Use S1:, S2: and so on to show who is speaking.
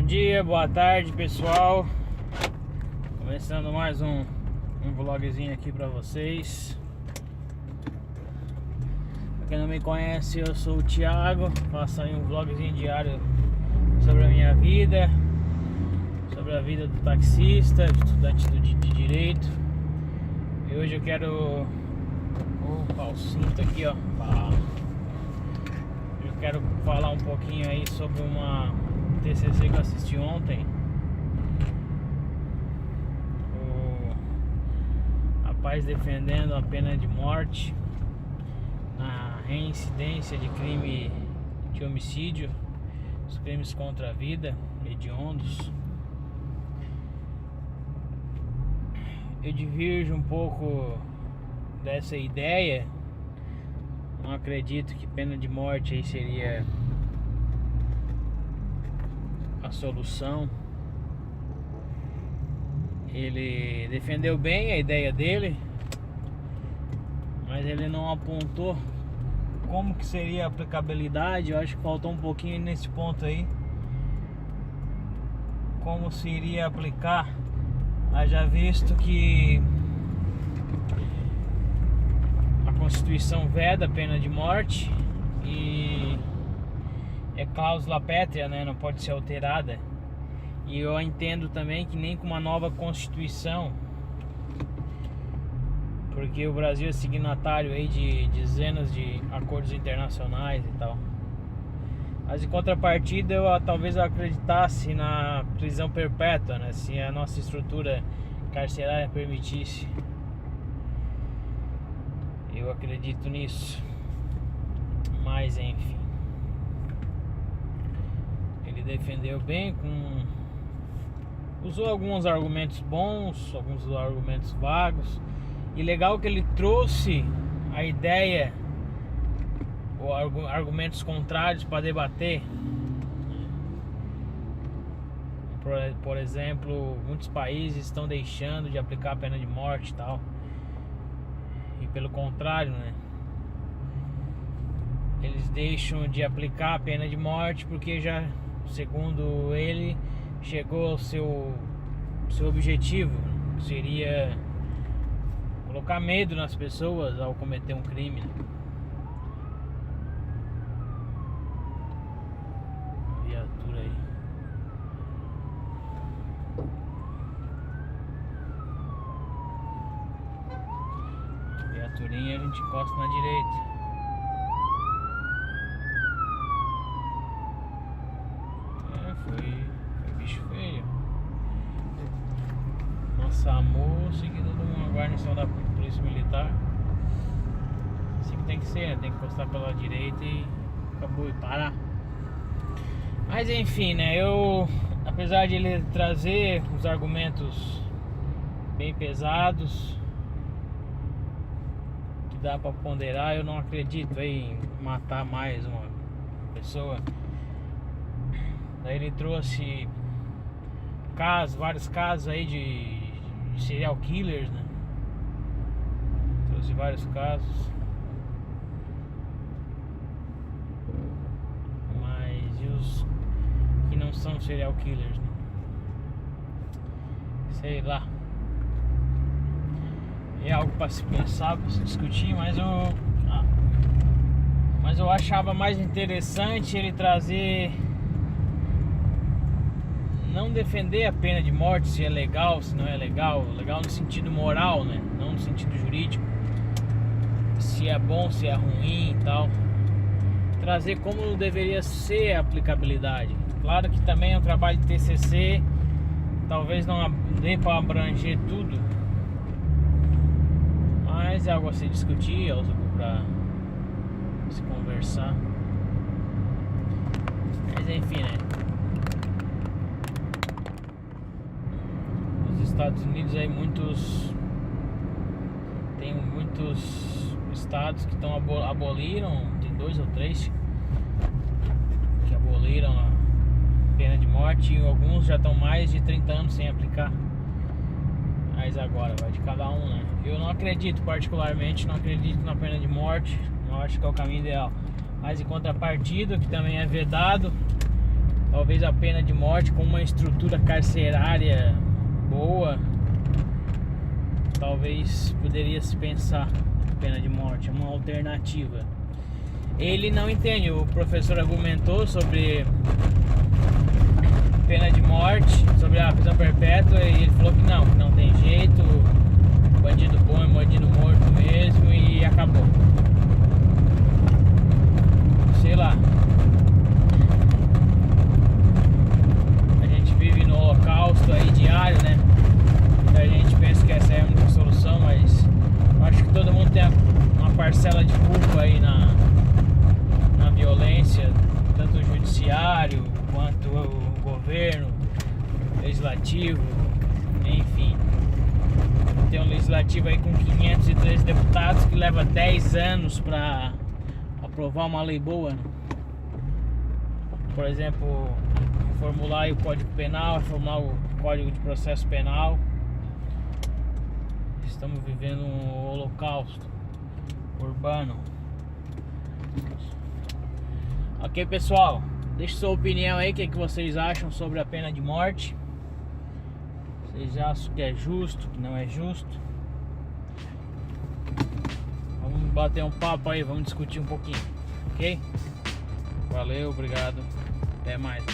S1: Bom dia, boa tarde, pessoal. Começando mais um vlogzinho aqui pra vocês. Pra quem não me conhece, eu sou o Thiago. Faço aí um vlogzinho diário sobre a minha vida, sobre a vida do taxista, estudante de direito. E hoje eu quero... Opa, o cinto aqui, ó. Eu quero falar um pouquinho aí sobre uma TCC que eu assisti ontem. O rapaz defendendo a pena de morte na reincidência de crime de homicídio, os crimes contra a vida, hediondos. Eu divirjo um pouco dessa ideia. Não acredito que pena de morte aí seria a solução. Ele defendeu bem a ideia dele, mas ele não apontou como que seria a aplicabilidade. Eu acho que faltou um pouquinho nesse ponto aí. Como se iria aplicar, haja visto que a Constituição veda a pena de morte e é cláusula pétrea, né? Não pode ser alterada. E eu entendo também que nem com uma nova Constituição, porque o Brasil é signatário aí de dezenas de acordos internacionais e tal. Mas em contrapartida, talvez eu acreditasse na prisão perpétua, né? Se a nossa estrutura carcerária permitisse. Eu acredito nisso. Mas enfim, ele defendeu bem, usou alguns argumentos bons, alguns argumentos vagos. E legal que ele trouxe a ideia ou argumentos contrários para debater. Por exemplo, muitos países estão deixando de aplicar a pena de morte e tal. E pelo contrário, né? Eles deixam de aplicar a pena de morte porque já, segundo ele, chegou ao seu objetivo, que seria colocar medo nas pessoas ao cometer um crime, né? Viatura aí. Viaturinha, a gente encosta na direita. Foi bicho feio. SAMU seguido de uma guarnição da polícia militar. Assim que tem que ser, né? Tem que encostar pela direita e acabou, e parar. Mas enfim, né? Apesar de ele trazer os argumentos bem pesados que dá pra ponderar, eu não acredito aí em matar mais uma pessoa. Daí ele trouxe vários casos aí de serial killers, né? Trouxe vários casos. Mas e os que não são serial killers, né? Sei lá. É algo para se pensar, para se discutir, mas eu achava mais interessante ele trazer... Não defender a pena de morte, se é legal, se não é legal. Legal no sentido moral, né? Não no sentido jurídico. Se é bom, se é ruim e tal. Trazer como deveria ser a aplicabilidade. Claro que também é um trabalho de TCC. Talvez não dê para abranger tudo. Mas é algo a se discutir, é algo para se conversar. Mas enfim, né? Estados Unidos aí tem muitos estados que aboliram, tem 2 ou 3 que aboliram a pena de morte, e alguns já estão mais de 30 anos sem aplicar. Mas agora vai de cada um, né? Eu não acredito, particularmente não acredito na pena de morte, não acho que é o caminho ideal. Mas em contrapartida, que também é vedado, Talvez a pena de morte com uma estrutura carcerária boa, talvez poderia se pensar a pena de morte, uma alternativa. Ele não entende, o professor argumentou sobre pena de morte, sobre a prisão perpétua, e ele falou que não tem jeito, bandido bom é bandido morto mesmo e acabou. Sei lá. A gente vive no holocausto aí diário, né? A gente pensa que essa é a única solução, mas eu acho que todo mundo tem uma parcela de culpa aí na violência, tanto o judiciário quanto o governo, legislativo, enfim. Tem um legislativo aí com 503 deputados que leva 10 anos para aprovar uma lei boa. Por exemplo, reformular o Código Penal, reformular o Código de Processo Penal. Estamos vivendo um holocausto urbano. Ok, pessoal, deixe sua opinião aí, o que vocês acham sobre a pena de morte. Vocês acham que é justo, que não é justo? Vamos bater um papo aí, vamos discutir um pouquinho, ok? Valeu, obrigado, até mais.